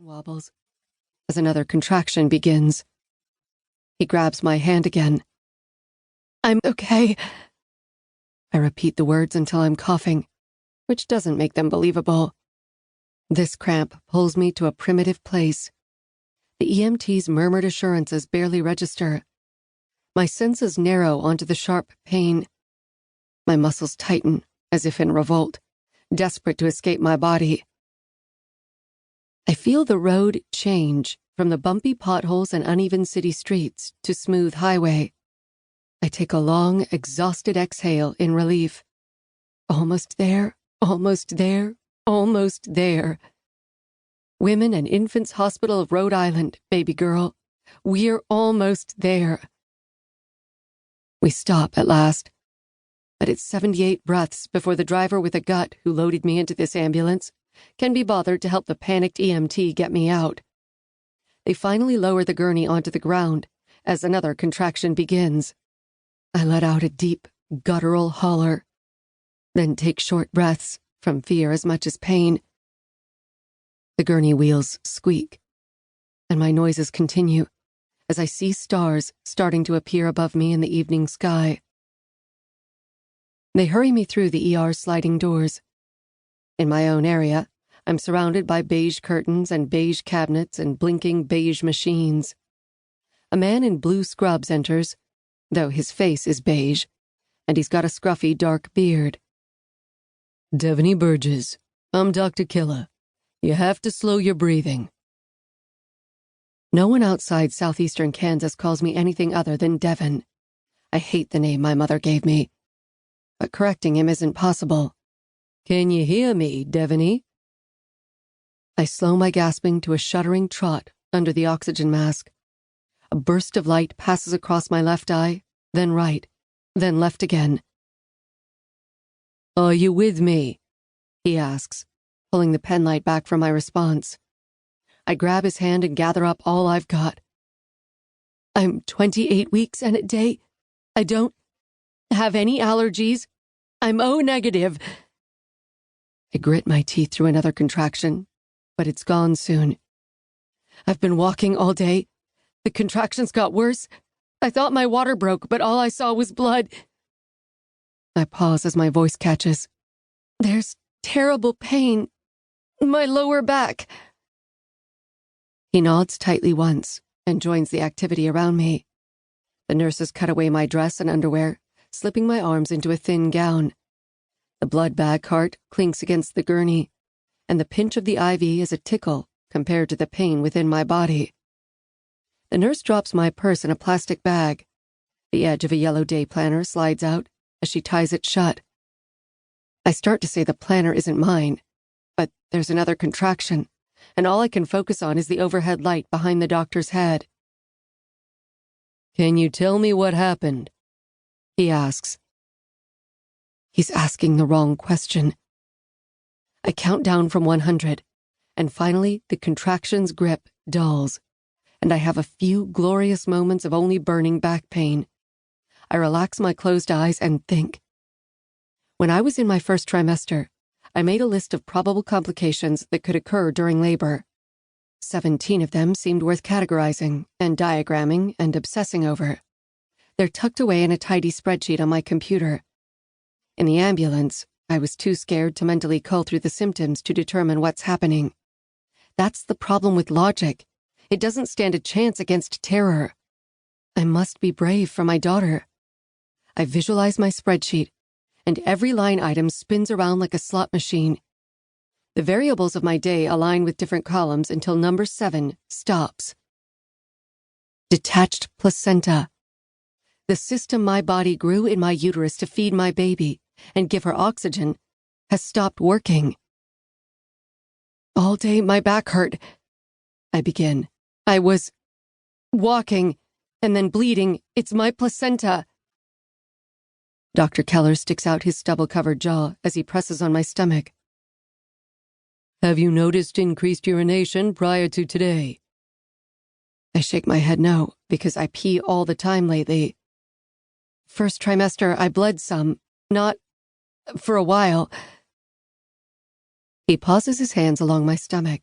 Wobbles as another contraction begins. He grabs my hand again. I'm okay. I repeat the words until I'm coughing, which doesn't make them believable. This cramp pulls me to a primitive place. The EMT's murmured assurances barely register. My senses narrow onto the sharp pain. My muscles tighten, as if in revolt, desperate to escape my body. I feel the road change from the bumpy potholes and uneven city streets to smooth highway. I take a long, exhausted exhale in relief. Almost there, almost there, almost there. Women and Infants Hospital of Rhode Island, baby girl. We're almost there. We stop at last, but it's 78 breaths before the driver with a gut who loaded me into this ambulance can be bothered to help the panicked EMT get me out. They finally lower the gurney onto the ground as another contraction begins. I let out a deep, guttural holler, then take short breaths from fear as much as pain. The gurney wheels squeak, and my noises continue as I see stars starting to appear above me in the evening sky. They hurry me through the ER sliding doors. In my own area, I'm surrounded by beige curtains and beige cabinets and blinking beige machines. A man in blue scrubs enters, though his face is beige, and he's got a scruffy dark beard. Devon Burges, I'm Dr. Killer. You have to slow your breathing. No one outside southeastern Kansas calls me anything other than Devon. I hate the name my mother gave me, but correcting him isn't possible. Can you hear me, Devony? I slow my gasping to a shuddering trot under the oxygen mask. A burst of light passes across my left eye, then right, then left again. Are you with me? He asks, pulling the penlight back from my response. I grab his hand and gather up all I've got. I'm 28 weeks and a day. I don't have any allergies. I'm O negative. I grit my teeth through another contraction, but it's gone soon. I've been walking all day. The contractions got worse. I thought my water broke, but all I saw was blood. I pause as my voice catches. There's terrible pain. My lower back. He nods tightly once and joins the activity around me. The nurses cut away my dress and underwear, slipping my arms into a thin gown. The blood bag cart clinks against the gurney, and the pinch of the IV is a tickle compared to the pain within my body. The nurse drops my purse in a plastic bag. The edge of a yellow day planner slides out as she ties it shut. I start to say the planner isn't mine, but there's another contraction, and all I can focus on is the overhead light behind the doctor's head. Can you tell me what happened? He asks. He's asking the wrong question. I count down from 100, and finally the contraction's grip dulls, and I have a few glorious moments of only burning back pain. I relax my closed eyes and think. When I was in my first trimester, I made a list of probable complications that could occur during labor. 17 of them seemed worth categorizing and diagramming and obsessing over. They're tucked away in a tidy spreadsheet on my computer. In the ambulance, I was too scared to mentally cull through the symptoms to determine what's happening. That's the problem with logic. It doesn't stand a chance against terror. I must be brave for my daughter. I visualize my spreadsheet, and every line item spins around like a slot machine. The variables of my day align with different columns until number 7 stops. Detached placenta. The system my body grew in my uterus to feed my baby and give her oxygen has stopped working. All day my back hurt. I begin. I was walking and then bleeding. It's my placenta. Dr. Keller sticks out his stubble-covered jaw as he presses on my stomach. Have you noticed increased urination prior to today? I shake my head no, because I pee all the time lately. First trimester, I bled some, not for a while. He pauses his hands along my stomach,